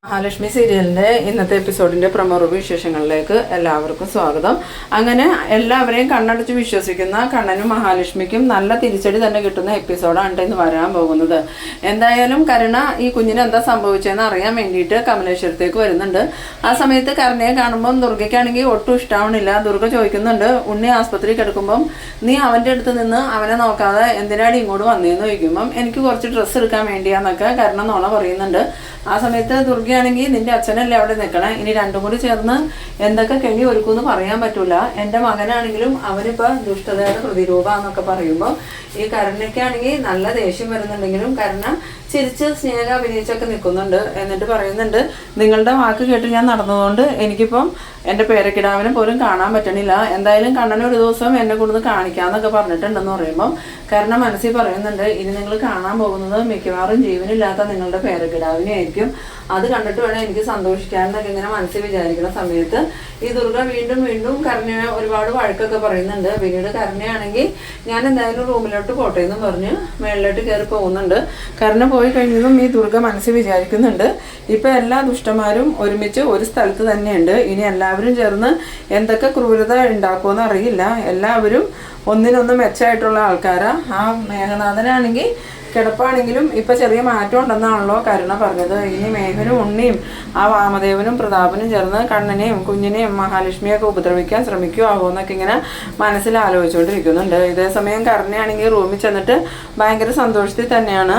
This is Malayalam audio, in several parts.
മഹാലക്ഷ്മി സീരിയലിൻ്റെ ഇന്നത്തെ എപ്പിസോഡിൻ്റെ പ്രൊമോ വിശേഷങ്ങളിലേക്ക് എല്ലാവർക്കും സ്വാഗതം. അങ്ങനെ എല്ലാവരെയും കണ്ണടച്ച് വിശ്വസിക്കുന്ന കണ്ണനും മഹാലക്ഷ്മിക്കും നല്ല തിരിച്ചടി തന്നെ കിട്ടുന്ന എപ്പിസോഡാണ് ഇന്ന് വരാൻ പോകുന്നത്. എന്തായാലും കരുണ ഈ കുഞ്ഞിന് എന്താ സംഭവിച്ചതെന്ന് അറിയാൻ വേണ്ടിയിട്ട് കമലേശ്വരത്തേക്ക് വരുന്നുണ്ട്. ആ സമയത്ത് കരുണയെ കാണുമ്പം ദുർഗയ്ക്കാണെങ്കിൽ ഒട്ടും ഇഷ്ടാവണില്ല. ദുർഗ ചോദിക്കുന്നുണ്ട്, ഉണ്ണി ആസ്പത്രി കിടക്കുമ്പം നീ അവൻ്റെ അടുത്ത് നിന്ന് അവനെ നോക്കാതെ എന്തിനാണ് ഇങ്ങോട്ട് വന്നതെന്ന് ചോദിക്കുമ്പം എനിക്ക് കുറച്ച് ഡ്രസ്സ് എടുക്കാൻ വേണ്ടിയാന്നൊക്കെ കരുണ നോണ പറയുന്നുണ്ട്. ആ സമയത്ത് ദുർഗയാണെങ്കിൽ നിന്റെ അച്ഛനല്ലേ അവിടെ നിൽക്കണേ, ഇനി രണ്ടും കൂടി ചേർന്ന് എന്തൊക്കെ കെണി ഒരുക്കുമെന്ന് പറയാൻ പറ്റൂല. എൻ്റെ മകനാണെങ്കിലും അവനിപ്പോൾ ദുഷ്ടതയുടെ പ്രതിരൂപമാണെന്നൊക്കെ പറയുമ്പോൾ ഈ കരുണയ്ക്കാണെങ്കിൽ നല്ല ദേഷ്യം വരുന്നുണ്ടെങ്കിലും കരുണ ചിരിച്ച് സ്നേഹ അഭിനയിച്ചൊക്കെ നിൽക്കുന്നുണ്ട്. എന്നിട്ട് പറയുന്നുണ്ട്, നിങ്ങളുടെ വാക്ക് കേട്ട് ഞാൻ നടന്നതുകൊണ്ട് എനിക്കിപ്പം എൻ്റെ പേരക്കിടാവിനെ പോലും കാണാൻ പറ്റണില്ല. എന്തായാലും കണ്ണനെ ഒരു ദിവസം എന്നെ കൂടുതൽ കാണിക്കാമെന്നൊക്കെ പറഞ്ഞിട്ടുണ്ടെന്ന് പറയുമ്പം കരുണ മനസ്സിൽ പറയുന്നുണ്ട്, ഇനി നിങ്ങൾ കാണാൻ പോകുന്നത് മിക്കവാറും ജീവനില്ലാത്ത നിങ്ങളുടെ പേരക്കിടാവിനെ ആയിരിക്കും. അത് കണ്ടിട്ട് വേണം എനിക്ക് സന്തോഷിക്കാമെന്നൊക്കെ ഇങ്ങനെ മനസ്സിൽ വിചാരിക്കുന്ന സമയത്ത് ഈ ദുർഗ വീണ്ടും വീണ്ടും കരുണയെ ഒരുപാട് വഴക്കൊക്കെ പറയുന്നുണ്ട്. പിന്നീട് കരുണയാണെങ്കിൽ ഞാൻ എന്തായാലും റൂമിലോട്ട് പോട്ടെ എന്നും പറഞ്ഞ് മേളിലോട്ട് കയറി പോകുന്നുണ്ട്. കരുണ പോയി കഴിഞ്ഞതും ഈ ദുർഗ മനസ്സിൽ വിചാരിക്കുന്നുണ്ട്, ഇപ്പം എല്ലാ ദുഷ്ടന്മാരും ഒരുമിച്ച് ഒരു സ്ഥലത്ത് തന്നെയുണ്ട്. ഇനി എല്ലാവരും ചേർന്ന് എന്തൊക്കെ ക്രൂരത ഉണ്ടാക്കുമെന്ന് അറിയില്ല. എല്ലാവരും ഒന്നിനൊന്നും മെച്ചമായിട്ടുള്ള ആൾക്കാരാ. ആ മേഘനാഥനാണെങ്കിൽ കിടപ്പാണെങ്കിലും ഇപ്പം ചെറിയ മാറ്റം ഉണ്ടെന്നാണല്ലോ കരുണ പറഞ്ഞത്. ഇനി മേഘനും ഉണ്ണിയും ആ വാമദേവനും പ്രതാപനും ചേർന്ന് കണ്ണനെയും കുഞ്ഞിനെയും മഹാലക്ഷ്മിയൊക്കെ ഉപദ്രവിക്കാൻ ശ്രമിക്കുമോ എന്നൊക്കെ ഇങ്ങനെ മനസ്സിൽ ആലോചിച്ചുകൊണ്ടിരിക്കുന്നുണ്ട്. ഇതേസമയം കരുണയാണെങ്കിൽ റൂമിൽ ചെന്നിട്ട് ഭയങ്കര സന്തോഷത്തിൽ തന്നെയാണ്.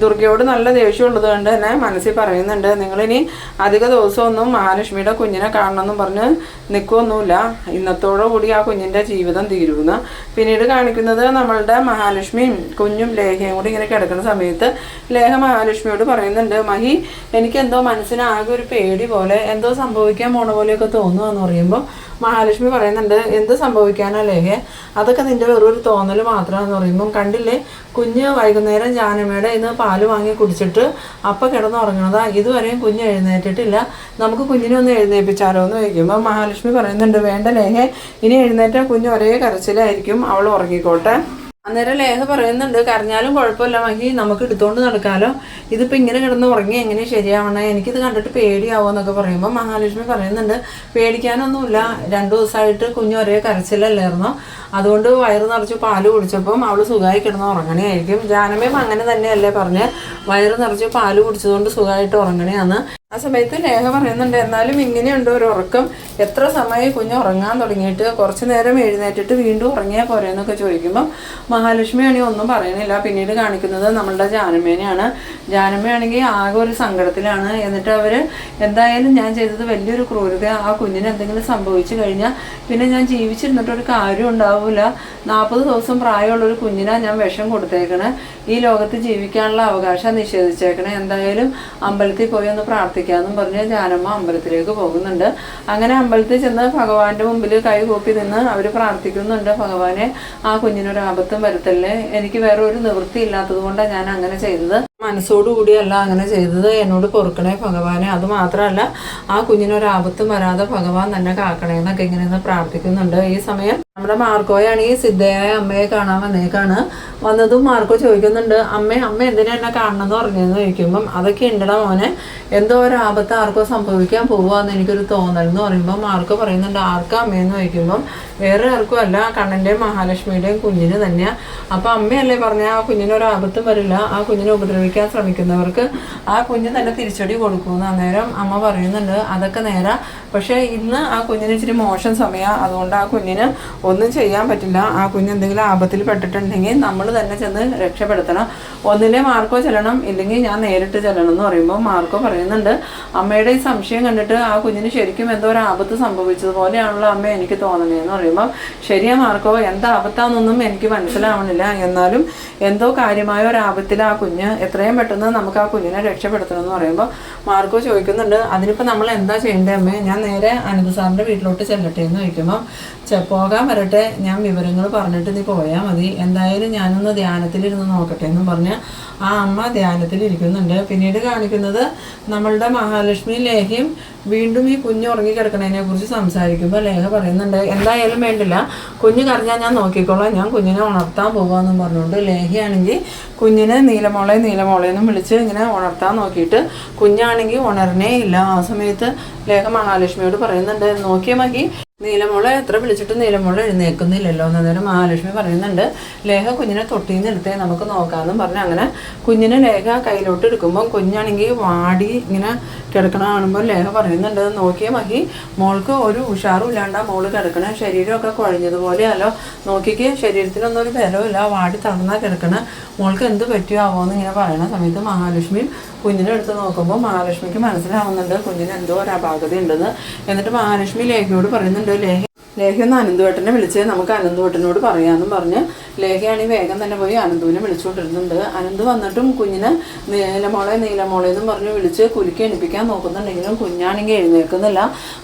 ദുർഗയോട് നല്ല ദേഷ്യമുള്ളത് കൊണ്ട് തന്നെ മനസ്സിൽ പറയുന്നുണ്ട്, നിങ്ങളിനി അധിക ദിവസമൊന്നും മഹാലക്ഷ്മിയുടെ കുഞ്ഞിനെ കാണണമെന്നും പറഞ്ഞ് നിൽക്കുകയൊന്നുമില്ല. ഇന്നത്തോടുകൂടി ആ കുഞ്ഞിൻ്റെ ജീവിതം തീരുന്നു. പിന്നീട് കാണിക്കുന്നത് നമ്മളുടെ മഹാലക്ഷ്മിയും കുഞ്ഞും ലേഖയും കൂടി ഇങ്ങനെ കിടക്കുന്ന സമയത്ത് ലേഖ മഹാലക്ഷ്മിയോട് പറയുന്നുണ്ട്, മഹി എനിക്കെന്തോ മനസ്സിനാകെ ഒരു പേടി പോലെ എന്തോ സംഭവിക്കാൻ പോണ പോലെയൊക്കെ തോന്നുകയെന്ന് പറയുമ്പോൾ മഹാലക്ഷ്മി പറയുന്നുണ്ട്, എന്ത് സംഭവിക്കാനോ ലേഖേ, അതൊക്കെ നിൻ്റെ വെറൊരു തോന്നൽ മാത്രമാണെന്ന് പറയുമ്പം കണ്ടില്ലേ കുഞ്ഞ് വൈകുന്നേരം ജാനമ്മയുടെ ഇന്ന് പാല് വാങ്ങി കുടിച്ചിട്ട് അപ്പം കിടന്നുറങ്ങണതാ, ഇതുവരെയും കുഞ്ഞ് എഴുന്നേറ്റിട്ടില്ല, നമുക്ക് കുഞ്ഞിനെ ഒന്ന് എഴുന്നേൽപ്പിച്ചാലോ എന്ന് ചോദിക്കുമ്പോൾ മഹാലക്ഷ്മി പറയുന്നുണ്ട്, വേണ്ട ലേഖേ, ഇനി എഴുന്നേറ്റ കുഞ്ഞ് ഒരേ കരച്ചിലായിരിക്കും, അവൾ ഉറങ്ങിക്കോട്ടെ. അന്നേരം ലേഖ പറയുന്നുണ്ട്, കരഞ്ഞാലും കുഴപ്പമില്ല മഹി, നമുക്ക് എടുത്തുകൊണ്ട് നടക്കാമല്ലോ, ഇതിപ്പോൾ ഇങ്ങനെ കിടന്ന് ഉറങ്ങി എങ്ങനെ ശരിയാവണേ, എനിക്കിത് കണ്ടിട്ട് പേടിയാവുമെന്നൊക്കെ പറയുമ്പോൾ മഹാലക്ഷ്മി പറയുന്നുണ്ട്, പേടിക്കാനൊന്നുമില്ല, 2 ദിവസമായിട്ട് കുഞ്ഞ് ഒരേ കരച്ചിലല്ലായിരുന്നോ, അതുകൊണ്ട് വയറ് നിറച്ച് പാല് കുടിച്ചപ്പം അവൾ സുഖമായി കിടന്ന് ഉറങ്ങണേ ആയിരിക്കും. ജാനമ്മയും അങ്ങനെ തന്നെയല്ലേ പറഞ്ഞ് വയറ് നിറച്ച് പാല് കുടിച്ചതുകൊണ്ട് സുഖമായിട്ട് ഉറങ്ങണേന്ന്. ആ സമയത്ത് ലേഖ പറയുന്നുണ്ട്, എന്നാലും ഇങ്ങനെയുണ്ട് ഒരു ഉറക്കം, എത്ര സമയം കുഞ്ഞ് ഉറങ്ങാൻ തുടങ്ങിയിട്ട്, കുറച്ച് നേരം എഴുന്നേറ്റിട്ട് വീണ്ടും ഉറങ്ങിയാൽ പോരെന്നൊക്കെ ചോദിക്കുമ്പം മഹാലക്ഷ്മിയാണെങ്കിൽ ഒന്നും പറയണില്ല. പിന്നീട് കാണിക്കുന്നത് നമ്മളുടെ ജാനമ്മേനെയാണ്. ജാനമ്മയാണെങ്കിൽ ആകെ ഒരു സങ്കടത്തിലാണ്. എന്നിട്ട് അവർ എന്തായാലും ഞാൻ ചെയ്തത് വലിയൊരു ക്രൂരത, ആ കുഞ്ഞിന് എന്തെങ്കിലും സംഭവിച്ചു കഴിഞ്ഞാൽ പിന്നെ ഞാൻ ജീവിച്ചിരുന്നിട്ടൊരു കാര്യം ഉണ്ടാവില്ല, 40 ദിവസം പ്രായമുള്ളൊരു കുഞ്ഞിനാണ് ഞാൻ വിഷം കൊടുത്തേക്കണേ, ഈ ലോകത്ത് ജീവിക്കാനുള്ള അവകാശം നിഷേധിച്ചേക്കണേ, എന്തായാലും അമ്പലത്തിൽ പോയി ഒന്ന് പ്രാർത്ഥിക്കാമെന്നും പറഞ്ഞ് ജാനമ്മ അമ്പലത്തിലേക്ക് പോകുന്നുണ്ട്. അങ്ങനെ അമ്പലത്തിൽ ചെന്ന് ഭഗവാന്റെ മുമ്പിൽ കൈ കൂപ്പി നിന്ന് അവർ പ്രാർത്ഥിക്കുന്നുണ്ട്, ഭഗവാനെ ആ കുഞ്ഞിനൊരാപത്തും വരുത്തല്ലേ, എനിക്ക് വേറെ ഒരു നിവൃത്തി ഇല്ലാത്തത് കൊണ്ടാണ് ഞാൻ അങ്ങനെ ചെയ്തത്, മനസ്സോടുകൂടിയല്ല അങ്ങനെ ചെയ്തത്, എന്നോട് പൊറുക്കണേ ഭഗവാനെ, അതുമാത്രമല്ല ആ കുഞ്ഞിനൊരാപത്തും വരാതെ ഭഗവാൻ തന്നെ കാക്കണേ എന്നൊക്കെ ഇങ്ങനെ പ്രാർത്ഥിക്കുന്നുണ്ട്. ഈ സമയം നമ്മുടെ മാർക്കോയാണെങ്കിൽ സിദ്ധയായ അമ്മയെ കാണാൻ വന്നതും മാർക്കോ ചോദിക്കുന്നുണ്ട്, അമ്മ എന്തിനാ എന്നെ കാണണമെന്ന് പറഞ്ഞതെന്ന് ചോദിക്കുമ്പം അതൊക്കെ ഉണ്ടടാ മോനെ, എന്തോ ഒരു ആപത്ത് ആർക്കോ സംഭവിക്കാൻ പോവുകയെന്ന് എനിക്കൊരു തോന്നൽ എന്ന് പറയുമ്പോൾ മാർക്കോ പറയുന്നുണ്ട്, ആർക്കാ അമ്മയെന്ന് ചോദിക്കുമ്പം വേറെ ആർക്കും അല്ല, കണ്ണൻ്റെയും മഹാലക്ഷ്മിയുടെയും കുഞ്ഞിന് തന്നെയാണ്. അപ്പം അമ്മയല്ലേ പറഞ്ഞാൽ ആ കുഞ്ഞിനൊരാപത്തും വരില്ല, ആ കുഞ്ഞിനെ ഉപദ്രവിക്കാൻ ശ്രമിക്കുന്നവർക്ക് ആ കുഞ്ഞ് തന്നെ തിരിച്ചടി കൊടുക്കുമെന്ന്. അന്നേരം അമ്മ പറയുന്നുണ്ട്, അതൊക്കെ നേരാ, പക്ഷേ ഇന്ന് ആ കുഞ്ഞിന് ഇച്ചിരി മോശം സമയമാണ്, അതുകൊണ്ട് ആ കുഞ്ഞിന് ഒന്നും ചെയ്യാൻ പറ്റില്ല, ആ കുഞ്ഞ് എന്തെങ്കിലും ആപത്തിൽ പെട്ടിട്ടുണ്ടെങ്കിൽ നമ്മൾ തന്നെ ചെന്ന് രക്ഷപ്പെടുത്തണം, ഒന്നിലെ മാർക്കോ ചെല്ലണം, ഇല്ലെങ്കിൽ ഞാൻ നേരിട്ട് ചെല്ലണം എന്ന് പറയുമ്പോൾ മാർക്കോ പറയുന്നുണ്ട്, അമ്മയുടെ ഈ സംശയം കണ്ടിട്ട് ആ കുഞ്ഞിന് ശരിക്കും എന്തോ ഒരു ആപത്ത് സംഭവിച്ചതുപോലെയാണല്ലോ അമ്മ എനിക്ക് തോന്നണേന്ന് പറയുമ്പോൾ ശരിയാ മാർക്കോ, എന്താ ആപത്താണെന്നൊന്നും എനിക്ക് മനസ്സിലാവണില്ല, എന്നാലും എന്തോ കാര്യമായ ഒരു ആപത്തിൽ ആ കുഞ്ഞ് എത്രയും പെട്ടെന്ന് നമുക്ക് ആ കുഞ്ഞിനെ രക്ഷപ്പെടുത്തണം എന്ന് പറയുമ്പോൾ മാർക്കോ ചോദിക്കുന്നുണ്ട്, അതിനിപ്പോൾ നമ്മൾ എന്താ ചെയ്യേണ്ടത് അമ്മേ, ഞാൻ നേരെ അനന്ത് സാറിൻ്റെ വീട്ടിലോട്ട് ചെല്ലട്ടെ എന്ന് ചോദിക്കുമ്പോൾ പോകാൻ വരട്ടെ, ഞാൻ വിവരങ്ങൾ പറഞ്ഞിട്ട് നീ പോയാൽ മതി, എന്തായാലും ഞാനൊന്ന് ധ്യാനത്തിലിരുന്ന് നോക്കട്ടെ എന്നും പറഞ്ഞ് ആ അമ്മ ധ്യാനത്തിലിരിക്കുന്നുണ്ട്. പിന്നീട് കാണിക്കുന്നത് നമ്മളുടെ മഹാലക്ഷ്മി ലേഖയും വീണ്ടും ഈ കുഞ്ഞ് ഉറങ്ങിക്കിടക്കണതിനെ കുറിച്ച് സംസാരിക്കുമ്പോൾ ലേഖ പറയുന്നുണ്ട് എന്തായാലും വേണ്ടില്ല, കുഞ്ഞ് കരഞ്ഞാൽ ഞാൻ നോക്കിക്കോളാം, ഞാൻ കുഞ്ഞിനെ ഉണർത്താൻ പോകാമെന്നും പറഞ്ഞുകൊണ്ട് ലേഖയാണെങ്കിൽ കുഞ്ഞിനെ നീലമോളെ എന്നും വിളിച്ച് ഇങ്ങനെ ഉണർത്താൻ നോക്കിയിട്ട് കുഞ്ഞാണെങ്കിൽ ഉണരണേ ഇല്ല. ആ സമയത്ത് ലേഖ മഹാലക്ഷ്മിയോട് പറയുന്നുണ്ട് നോക്കിയ മതി, നീലമോളെ എത്ര വിളിച്ചിട്ട് നീലമോളെ എഴുന്നേൽക്കുന്നില്ലല്ലോ. അന്നേരം മഹാലക്ഷ്മി പറയുന്നുണ്ട് ലേഖ കുഞ്ഞിനെ തൊട്ടിന്ന് എടുത്തേ നമുക്ക് നോക്കാമെന്നും പറഞ്ഞ് അങ്ങനെ കുഞ്ഞിനെ ലേഖ കയ്യിലോട്ട് എടുക്കുമ്പം കുഞ്ഞാണെങ്കിൽ വാടി ഇങ്ങനെ കിടക്കണ കാണുമ്പോൾ ലേഖ പറയുന്നുണ്ട് നോക്കിയ മഹി, മോൾക്ക് ഒരു ഉഷാറും ഇല്ലാണ്ടാ മോള് കിടക്കണ, ശരീരമൊക്കെ കുഴഞ്ഞതുപോലെയല്ലോ, നോക്കിക്ക് ശരീരത്തിനൊന്നും ഒരു ബലമില്ല, വാടി തളർന്നാ കിടക്കണ, മോൾക്ക് എന്ത് പറ്റിയാവോ എന്ന് ഇങ്ങനെ പറയുന്ന സമയത്ത് മഹാലക്ഷ്മിയും കുഞ്ഞിനെ എടുത്ത് നോക്കുമ്പോൾ മഹാലക്ഷ്മിക്ക് മനസ്സിലാവുന്നുണ്ട് കുഞ്ഞിന് എന്തോ ഒരു അപാകത ഉണ്ടെന്ന്. എന്നിട്ട് മഹാലക്ഷ്മി ലേഖയോട് പറയുന്നുണ്ട് ലേഖ ഒന്ന് അനന്തുവേട്ടനെ വിളിച്ച് നമുക്ക് അനന്തുവേട്ടനോട് പറയാമെന്നും പറഞ്ഞ് ലേഖയാണെങ്കിൽ വേഗം തന്നെ പോയി അനന്തുവിനെ വിളിച്ചുകൊണ്ടിരുന്നുണ്ട്. അനന്ത് വന്നിട്ടും കുഞ്ഞിനെ നീലമോളെ എന്നും പറഞ്ഞ് വിളിച്ച് കുലുക്കി എണിപ്പിക്കാൻ നോക്കുന്നുണ്ടെങ്കിലും കുഞ്ഞാണെങ്കിൽ എഴുന്നേൽക്കുന്നില്ല.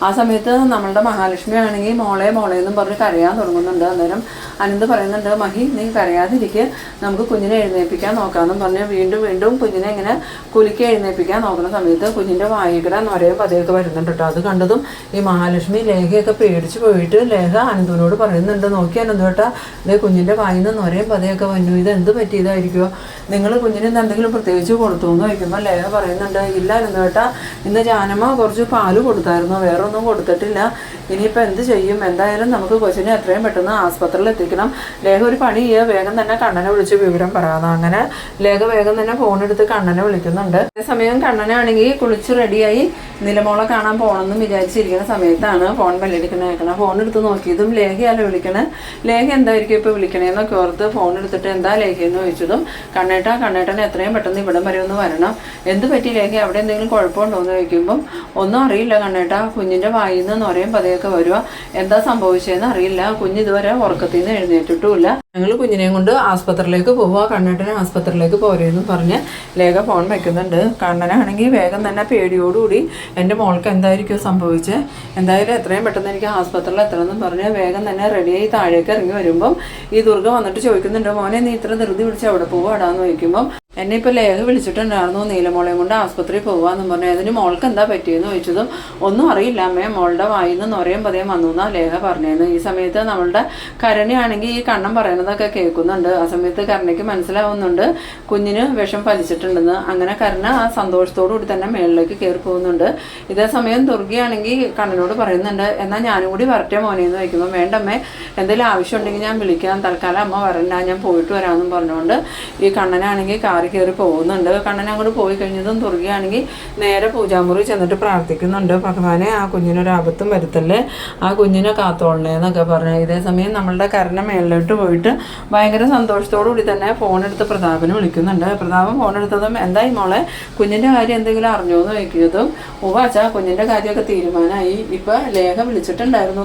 ആ സമയത്ത് നമ്മളുടെ മഹാലക്ഷ്മി ആണെങ്കിൽ മോളെ എന്നും പറഞ്ഞ് കരയാൻ തുടങ്ങുന്നുണ്ട്. അന്നേരം അനന്ത് പറയുന്നുണ്ട് മഹി നീ കരയാതിരിക്കുക, നമുക്ക് കുഞ്ഞിനെ എഴുന്നേൽപ്പിക്കാൻ നോക്കാമെന്നും പറഞ്ഞ് വീണ്ടും കുഞ്ഞിനെ ഇങ്ങനെ കുലുക്കി എഴുന്നേൽപ്പിക്കാൻ നോക്കുന്ന സമയത്ത് കുഞ്ഞിൻ്റെ വായിക്കട നൊരയും പതയൊക്കെ വരുന്നുണ്ട് കേട്ടോ. അത് കണ്ടതും ഈ മഹാലക്ഷ്മി ലേഖയൊക്കെ പേടിച്ച് പോയിട്ട് ലേഖ അനന്തുവിനോട് പറയുന്നുണ്ട് നോക്കി അനന്തുവേട്ടാ, ഇതേ കുഞ്ഞിൻ്റെ വായിൽ നിന്ന് നൊരയും പതയൊക്കെ വന്നു, ഇത് എന്ത് പറ്റിയതായിരിക്കുമോ, നിങ്ങൾ കുഞ്ഞിന് എന്തെങ്കിലും പ്രത്യേകിച്ച് കൊടുത്തു എന്ന് ചോദിക്കുമ്പോൾ ലേഖ പറയുന്നുണ്ട് ഇല്ല അനന്തുവേട്ടാ, ഇന്ന് ജാനമ്മ കുറച്ച് പാല് കൊടുത്തായിരുന്നു, വേറെ ഒന്നും കൊടുത്തിട്ടില്ല, ഇനിയിപ്പോൾ എന്ത് ചെയ്യും, എന്തായാലും നമുക്ക് കൊച്ചിനെ എത്രയും പെട്ടെന്ന് ആസ്പത്രിയിൽ എത്തിക്കണം. ലേഖ ഒരു പണി ചെയ്യുക, വേഗം തന്നെ കണ്ണനെ വിളിച്ച് വിവരം പറയാതെ. അങ്ങനെ ലേഖ വേഗം തന്നെ ഫോണെടുത്ത് കണ്ണനെ വിളിക്കുന്നുണ്ട്. അതേസമയം കണ്ണനാണെങ്കിൽ കുളിച്ച് റെഡിയായി നിലമോളെ കാണാൻ പോകണമെന്ന് വിചാരിച്ചിരിക്കുന്ന സമയത്താണ് ഫോൺ ബെല്ലടിക്കണേക്കണം. ഫോൺ എടുത്ത് നോക്കിയതും ലേഖയല്ല വിളിക്കണേ. ലേഖ എന്തായിരിക്കും ഇപ്പോൾ വിളിക്കണേന്നൊക്കെ ഓർത്ത് ഫോൺ എടുത്തിട്ട് എന്താ ലേഖയെന്ന് ചോദിച്ചതും കണ്ണേട്ടൻ എത്രയും പെട്ടെന്ന് ഇവിടം വരെ ഒന്ന് വരണം, എന്ത് പറ്റി ലേഖ, അവിടെ എന്തെങ്കിലും കുഴപ്പമുണ്ടോ എന്ന് ചോദിക്കുമ്പം ഒന്നും അറിയില്ല കണ്ണേട്ടാ, കുഞ്ഞിൻ്റെ വായിൽ നിന്ന് നൊരയും പതയൊക്കെ വരുക, എന്താ സംഭവിച്ചതെന്ന് അറിയില്ല, കുഞ്ഞ് ഇതുവരെ ഉറക്കത്തിൽ നിന്ന് എഴുന്നേറ്റിട്ടുമില്ല, ഞങ്ങൾ കുഞ്ഞിനെയും കൊണ്ട് ആസ്പത്രിയിലേക്ക് പോവുക, കണ്ണേട്ടനെ ആസ്പത്രിയിലേക്ക് പോരെന്നും പറഞ്ഞ് ലേഖ ഫോൺ വയ്ക്കുന്നുണ്ട്. കണ്ണനാണെങ്കിൽ വേഗം തന്നെ പേടിയോടുകൂടി എൻ്റെ മോൾക്ക് എന്തായിരിക്കും സംഭവിച്ചത്, എന്തായാലും എത്രയും പെട്ടെന്ന് എനിക്ക് ആസ്പത്രിയിൽ എത്തണമെന്നും പറഞ്ഞ് വേഗം തന്നെ റെഡിയായി താഴേക്ക് ഇറങ്ങി വരുമ്പം ഈ ദുർഗ വന്നിട്ട് ചോദിക്കുന്നുണ്ട് മോനെ നീ ഇത്ര ധൃതി പിടിച്ച് അവിടെ പോവാടാന്ന് ചോദിക്കുമ്പം എന്നെ ഇപ്പോൾ ലേഖ വിളിച്ചിട്ടുണ്ടായിരുന്നു നീലമോളെയും കൊണ്ട് ആസ്പത്രിയിൽ പോകാമെന്നും പറഞ്ഞു. അതിന് മോൾക്ക് എന്താ പറ്റിയെന്ന് ചോദിച്ചതും ഒന്നും അറിയില്ല അമ്മേ, മോളുടെ വായിൽ നിന്ന് നൊരയും പതയും വന്നു എന്നാണ് ലേഖ പറഞ്ഞതെന്ന്. ഈ സമയത്ത് നമ്മളുടെ കരുണയാണെങ്കിൽ ഈ കണ്ണൻ പറയുന്നതൊക്കെ കേൾക്കുന്നുണ്ട്. ആ സമയത്ത് കരുണയ്ക്ക് മനസ്സിലാവുന്നുണ്ട് കുഞ്ഞിന് വിഷം ഫലിച്ചിട്ടുണ്ടെന്ന്. അങ്ങനെ കരുണ ആ സന്തോഷത്തോടു കൂടി തന്നെ മേളിലേക്ക് കയറി പോകുന്നുണ്ട്. ഇതേ സമയം ദുർഗയാണെങ്കിൽ കണ്ണനോട് പറയുന്നുണ്ട് എന്നാൽ ഞാനും കൂടി വരട്ടെ മോനെ എന്ന് ചോദിക്കുമ്പോൾ വേണ്ടമ്മേ, എന്തെങ്കിലും ആവശ്യമുണ്ടെങ്കിൽ ഞാൻ വിളിക്കാം, തൽക്കാലം അമ്മ വരണ്ട, ഞാൻ പോയിട്ട് വരാമെന്നും പറഞ്ഞുകൊണ്ട് ഈ കണ്ണനാണെങ്കിൽ കാറി കയറി പോകുന്നുണ്ട്. കണ്ണൻ അങ്ങോട്ട് പോയി കഴിഞ്ഞതും ദുർഗയാണെങ്കിൽ നേരെ പൂജാമുറി ചെന്നിട്ട് പ്രാർത്ഥിക്കുന്നുണ്ട്, ഭഗവാനെ ആ കുഞ്ഞിനൊരു ആപത്തും വരുത്തല്ലേ, ആ കുഞ്ഞിനെ കാത്തോളണേ എന്നൊക്കെ പറഞ്ഞു. ഇതേ സമയം നമ്മളുടെ കരുണ മേളിലോട്ട് പോയിട്ട് ഭയങ്കര സന്തോഷത്തോടു കൂടി തന്നെ ഫോണെടുത്ത് പ്രതാപനെ വിളിക്കുന്നുണ്ട്. പ്രതാപൻ ഫോണെടുത്തതും എന്തായി മോളെ, കുഞ്ഞിൻ്റെ കാര്യം എന്തെങ്കിലും അറിഞ്ഞോ എന്ന് ചോദിക്കുന്നതും ഉവാച്ചാ കുഞ്ഞിൻ്റെ കാര്യമൊക്കെ തീരുമാനമായി, ഇപ്പം ലേഖ വിളിച്ചിട്ടുണ്ടായിരുന്നു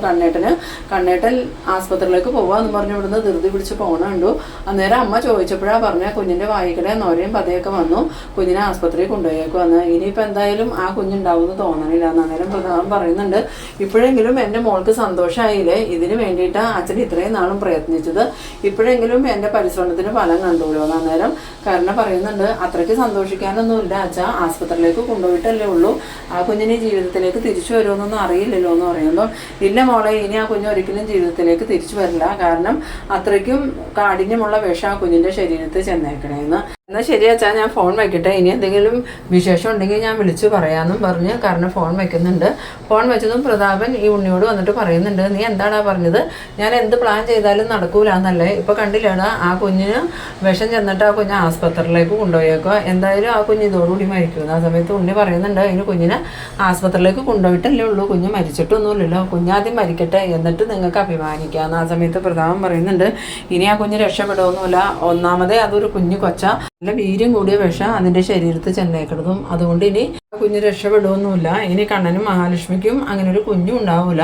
കണ്ണേട്ടൻ ആസ്പത്രിയിലേക്ക് പോവാന്ന് പറഞ്ഞു ഇവിടുന്ന് ധൃതി പിടിച്ച് പോകണുണ്ടു. അന്നേരം അമ്മ ചോദിച്ചപ്പോഴാണ് പറഞ്ഞ കുഞ്ഞിൻ്റെ വായിക്കടെ നൊരയും പതയൊക്കെ വന്നു, കുഞ്ഞിനെ ആസ്പത്രിയിൽ കൊണ്ടുപോയേക്കുവന്ന്, ഇനിയിപ്പോൾ എന്തായാലും ആ കുഞ്ഞുണ്ടാവുമെന്ന് തോന്നണില്ല. അന്നേരം പ്രധാനം പറയുന്നുണ്ട് ഇപ്പോഴെങ്കിലും എൻ്റെ മോൾക്ക് സന്തോഷമായില്ലേ, ഇതിന് വേണ്ടിയിട്ട് അച്ഛൻ ഇത്രയും നാളും പ്രയത്നിച്ചത്, ഇപ്പോഴെങ്കിലും എൻ്റെ പരിശ്രമത്തിന് ഫലം കണ്ടുല്ലോ. അന്നേരം കരുണ പറയുന്നുണ്ട് അത്രയ്ക്ക് സന്തോഷിക്കാനൊന്നുമില്ല അച്ഛാ, ആസ്പത്രിയിലേക്ക് കൊണ്ടുപോയിട്ടല്ലേ ഉള്ളൂ, ആ കുഞ്ഞിനെ ജീവിതത്തിലേക്ക് തിരിച്ചു വരുമെന്നൊന്നും അറിയില്ലല്ലോ എന്ന് പറയുമ്പം ഇല്ല മോളെ, ഇനി ആ കുഞ്ഞ് ഒരിക്കലും ജീവിതത്തിലേക്ക് തിരിച്ചു വരില്ല, കാരണം അത്രയ്ക്കും കാഠിന്യമുള്ള വിഷം ആ കുഞ്ഞിൻ്റെ ശരീരത്തിൽ ചെന്നേക്കണേന്ന്. എന്നാൽ ശരി അച്ഛാ, ഞാൻ ഫോൺ വയ്ക്കട്ടെ, ഇനി എന്തെങ്കിലും വിശേഷം ഉണ്ടെങ്കിൽ ഞാൻ വിളിച്ചു പറയാമെന്നും പറഞ്ഞ് കാരണം ഫോൺ വയ്ക്കുന്നുണ്ട്. ഫോൺ വെച്ചതും പ്രതാപൻ ഈ ഉണ്ണിയോട് വന്നിട്ട് പറയുന്നുണ്ട് നീ എന്താടാ പറഞ്ഞത്, ഞാൻ എന്ത് പ്ലാൻ ചെയ്താലും നടക്കൂലെന്നല്ലേ, ഇപ്പോൾ കണ്ടില്ലേടാ ആ കുഞ്ഞിന് വിഷം ചെന്നിട്ട് ആ കുഞ്ഞ് ആസ്പത്രിയിലേക്ക് കൊണ്ടുപോയേക്കുക, എന്തായാലും ആ കുഞ്ഞ് ഇതോടുകൂടി മരിക്കുന്നു. ആ സമയത്ത് ഉണ്ണി പറയുന്നുണ്ട് അതിന് കുഞ്ഞിനെ ആസ്പത്രിയിലേക്ക് കൊണ്ടുപോയിട്ടല്ലേ ഉള്ളൂ, കുഞ്ഞ് മരിച്ചിട്ടൊന്നുമില്ലല്ലോ, കുഞ്ഞാദ്യം മരിക്കട്ടെ എന്നിട്ട് നിങ്ങൾക്ക് അഭിമാനിക്കാമെന്ന്. ആ സമയത്ത് പ്രതാപൻ പറയുന്നുണ്ട് ഇനി ആ കുഞ്ഞ് രക്ഷപ്പെടുകയൊന്നുമില്ല, ഒന്നാമതേ അതൊരു കുഞ്ഞു കൊച്ച, നല്ല വീര്യം കൂടിയ വിഷം അതിൻ്റെ ശരീരത്തിൽ ചെന്നേക്കുന്നതും, അതുകൊണ്ട് ഇനി കുഞ്ഞ് രക്ഷപ്പെടുകയൊന്നുമില്ല, ഇനി കണ്ണനും മഹാലക്ഷ്മിക്കും അങ്ങനെ ഒരു കുഞ്ഞും ഉണ്ടാവില്ല.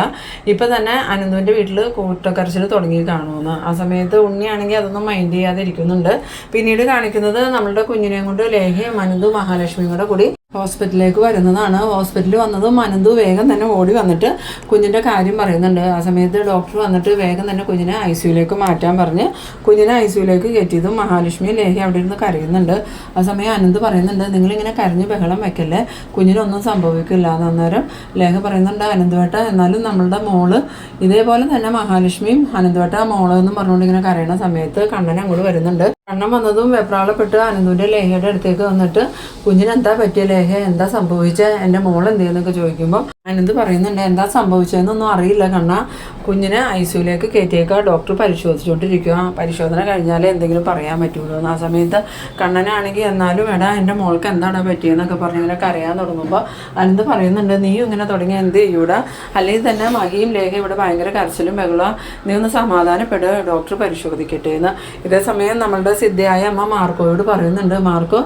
ഇപ്പം തന്നെ അനന്തുവിൻ്റെ വീട്ടിൽ കൂട്ടക്കരച്ചിൽ തുടങ്ങി കാണുമെന്ന്. ആ സമയത്ത് ഉണ്ണിയാണെങ്കിൽ അതൊന്നും മൈൻഡ് ചെയ്യാതെ ഇരിക്കുന്നുണ്ട്. പിന്നീട് കാണിക്കുന്നത് നമ്മളുടെ കുഞ്ഞിനെയും കൊണ്ട് ലേഖയും അനന്തു മഹാലക്ഷ്മിയും കൂടി ഹോസ്പിറ്റലിലേക്ക് വരുന്നതാണ്. ഹോസ്പിറ്റലിൽ വന്നതും അനന്തു വേഗം തന്നെ ഓടി വന്നിട്ട് കുഞ്ഞിൻ്റെ കാര്യം പറയുന്നുണ്ട്. ആ സമയത്ത് ഡോക്ടർ വന്നിട്ട് വേഗം തന്നെ കുഞ്ഞിനെ ICUലേക്ക് മാറ്റാൻ പറഞ്ഞ് കുഞ്ഞിനെ ICUലേക്ക് കയറ്റിയതും മഹാലക്ഷ്മി ലേഖ അവിടെ ഇരുന്ന് കരയുന്നുണ്ട്. ആ സമയം അനന്ത് പറയുന്നുണ്ട് നിങ്ങളിങ്ങനെ കരഞ്ഞ് ബഹളം വെക്കല്ലേ, കുഞ്ഞിനൊന്നും സംഭവിക്കില്ല. അന്നേരം ലേഖ പറയുന്നുണ്ട്, അനന്തുവേട്ട എന്നാലും നമ്മളുടെ മോള് ഇതേപോലെ തന്നെ മഹാലക്ഷ്മിയും അനന്തുവേട്ട മോള് എന്ന് പറഞ്ഞുകൊണ്ട് ഇങ്ങനെ കരയണ സമയത്ത് കണ്ണൻ അങ്ങോട്ട് വരുന്നുണ്ട്. കണ്ണൻ വന്നതും വെപ്രാളപ്പെട്ട് അനന്തുവിൻ്റെ ലേഖയുടെ അടുത്തേക്ക് വന്നിട്ട് കുഞ്ഞിന് എന്താ പറ്റിയ ലേഖ, എന്താ സംഭവിച്ചത്, എൻ്റെ മോൾ എന്ത് ചെയ്യുന്നൊക്കെ ചോദിക്കുമ്പോൾ അനന്ത് പറയുന്നുണ്ട്, എന്താ സംഭവിച്ചതെന്നൊന്നും അറിയില്ല കണ്ണ, കുഞ്ഞിനെ ഐസിയുലേക്ക് കയറ്റിയേക്കുക, ഡോക്ടർ പരിശോധിച്ചുകൊണ്ടിരിക്കുക, പരിശോധന കഴിഞ്ഞാലേ എന്തെങ്കിലും പറയാൻ പറ്റുള്ളൂ. ആ സമയത്ത് കണ്ണനാണെങ്കിൽ എന്നാലും എടാ എൻ്റെ മോൾക്ക് എന്താണ് പറ്റിയെന്നൊക്കെ പറഞ്ഞ് ഇങ്ങനെ കരയാൻ തുടങ്ങുമ്പോൾ അനന്ത് പറയുന്നുണ്ട്, നീയും ഇങ്ങനെ തുടങ്ങി എന്ത് ചെയ്യൂടാ, അല്ലെങ്കിൽ തന്നെ മഹിയും ലേഖ ഇവിടെ ഭയങ്കര കരച്ചിലും ബഹളവും, നീ ഒന്ന് സമാധാനപ്പെടുക, ഡോക്ടർ പരിശോധിക്കട്ടെ എന്ന്. ഇതേസമയം നമ്മളുടെ സിദ്ധയായ അമ്മ മാർക്കോയോട് പറയുന്നുണ്ട്, മാർക്കോ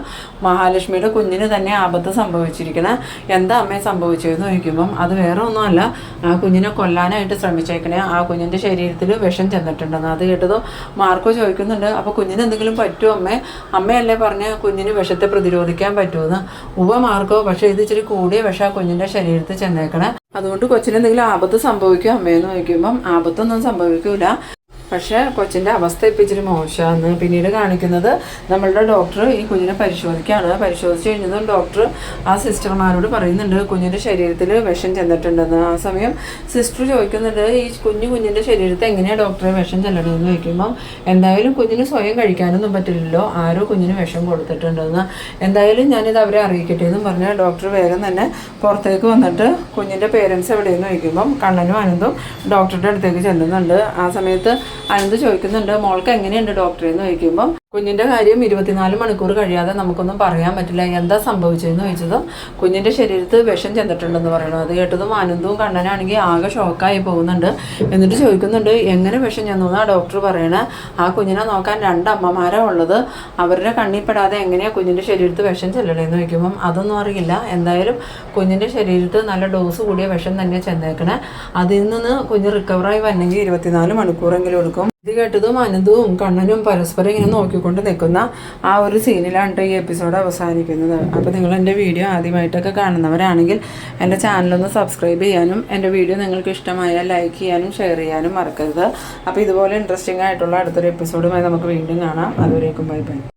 മഹാലക്ഷ്മിയുടെ കുഞ്ഞിന് തന്നെ ആപത്ത് സംഭവിച്ചിരിക്കണേ, എന്താ അമ്മയെ സംഭവിച്ചതെന്ന് ചോദിക്കുമ്പം അത് വേറെ ഒന്നുമല്ല, ആ കുഞ്ഞിനെ കൊല്ലാനായിട്ട് ശ്രമിച്ചേക്കണേ, ആ കുഞ്ഞിൻ്റെ ശരീരത്തിൽ വിഷം ചെന്നിട്ടുണ്ടെന്ന്. അത് കേട്ടതോ മാർക്കോ ചോദിക്കുന്നുണ്ട്, അപ്പോൾ കുഞ്ഞിന് എന്തെങ്കിലും പറ്റുമോ അമ്മയല്ലേ പറഞ്ഞ് കുഞ്ഞിന് വിഷത്തെ പ്രതിരോധിക്കാൻ പറ്റുമെന്ന്. മാർക്കോ, പക്ഷേ ഇത് ഇച്ചിരി കൂടിയ വിഷം ആ കുഞ്ഞിൻ്റെ ശരീരത്തിൽ ചെന്നേക്കണേ, അതുകൊണ്ട് കൊച്ചിന് എന്തെങ്കിലും ആപത്ത് സംഭവിക്കും അമ്മയെന്ന് ചോദിക്കുമ്പം ആപത്തൊന്നും സംഭവിക്കൂല, പക്ഷേ കൊച്ചിൻ്റെ അവസ്ഥ ഇപ്പം ഇച്ചിരി മോശമാണ്. പിന്നീട് കാണിക്കുന്നത് നമ്മളുടെ ഡോക്ടർ ഈ കുഞ്ഞിനെ പരിശോധിക്കുകയാണ്. പരിശോധിച്ച് കഴിഞ്ഞതും ഡോക്ടർ ആ സിസ്റ്റർമാരോട് പറയുന്നുണ്ട് കുഞ്ഞിൻ്റെ ശരീരത്തിൽ വിഷം ചെന്നിട്ടുണ്ടെന്ന്. ആ സമയം സിസ്റ്റർ ചോദിക്കുന്നുണ്ട്, ഈ കുഞ്ഞിൻ്റെ ശരീരത്തിൽ എങ്ങനെയാണ് ഡോക്ടറെ വിഷം ചെല്ലണമെന്ന് ചോദിക്കുമ്പം എന്തായാലും കുഞ്ഞിന് സ്വയം കഴിക്കാനൊന്നും പറ്റില്ലല്ലോ, ആരോ കുഞ്ഞിന് വിഷം കൊടുത്തിട്ടുണ്ടെന്ന്, എന്തായാലും ഞാനിത് അവരെ അറിയിക്കട്ടെ എന്നും പറഞ്ഞ് ഡോക്ടർ വേഗം തന്നെ പുറത്തേക്ക് വന്നിട്ട് കുഞ്ഞിൻ്റെ പേരൻസ് എവിടെയെന്ന് ചോദിക്കുമ്പം കണ്ണനും അനന്തും ഡോക്ടറുടെ അടുത്തേക്ക് ചെല്ലുന്നുണ്ട്. ആ സമയത്ത് അനന്ത് ചോദിക്കുന്നുണ്ട്, മോൾക്ക് എങ്ങനെയുണ്ട് ഡോക്ടറെ എന്ന് ചോദിക്കുമ്പം കുഞ്ഞിൻ്റെ കാര്യം 24 മണിക്കൂർ കഴിയാതെ നമുക്കൊന്നും പറയാൻ പറ്റില്ല, എന്താ സംഭവിച്ചതെന്ന് ചോദിച്ചതും കുഞ്ഞിൻ്റെ ശരീരത്തിൽ വിഷം ചെന്നിട്ടുണ്ടെന്ന് പറയണു. അത് കേട്ടതും അനന്തവും കണ്ണനാണെങ്കിൽ ആകെ ഷോക്കായി പോകുന്നുണ്ട്. എന്നിട്ട് ചോദിക്കുന്നുണ്ട്, എങ്ങനെ വിഷം ചെന്നു എന്നാ ഡോക്ടർ പറയണേ, ആ കുഞ്ഞിനെ നോക്കാൻ 2 അമ്മമാരാണ് ഉള്ളത്, അവരുടെ കണ്ണിൽപ്പെടാതെ എങ്ങനെയാണ് കുഞ്ഞിൻ്റെ ശരീരത്തിൽ വിഷം ചെല്ലണേന്ന് ചോദിക്കുമ്പം അതൊന്നും അറിയില്ല, എന്തായാലും കുഞ്ഞിൻ്റെ ശരീരത്തിൽ നല്ല ഡോസ് കൂടിയ വിഷം തന്നെ ചെന്നേക്കണേ, അതിൽ നിന്ന് കുഞ്ഞ് റിക്കവറായി വരണമെങ്കിൽ 24 മണിക്കൂറെങ്കിലും എടുക്കും. ഇത് കേട്ടതും അനന്തവും കണ്ണനും പരസ്പരം ഇങ്ങനെ നോക്കിക്കൊണ്ട് നിൽക്കുന്ന ആ ഒരു സീനിലാണ് ഈ എപ്പിസോഡ് അവസാനിക്കുന്നത്. അപ്പോൾ നിങ്ങൾ എൻ്റെ വീഡിയോ ആദ്യമായിട്ടൊക്കെ കാണുന്നവരാണെങ്കിൽ എൻ്റെ ചാനലൊന്ന് സബ്സ്ക്രൈബ് ചെയ്യാനും എൻ്റെ വീഡിയോ നിങ്ങൾക്ക് ഇഷ്ടമായാൽ ലൈക്ക് ചെയ്യാനും ഷെയർ ചെയ്യാനും മറക്കരുത്. അപ്പോൾ ഇതുപോലെ ഇൻട്രസ്റ്റിംഗ് ആയിട്ടുള്ള അടുത്തൊരു എപ്പിസോഡുമായി നമുക്ക് വീണ്ടും കാണാം. അതുവരേക്കും ബൈ ബൈ.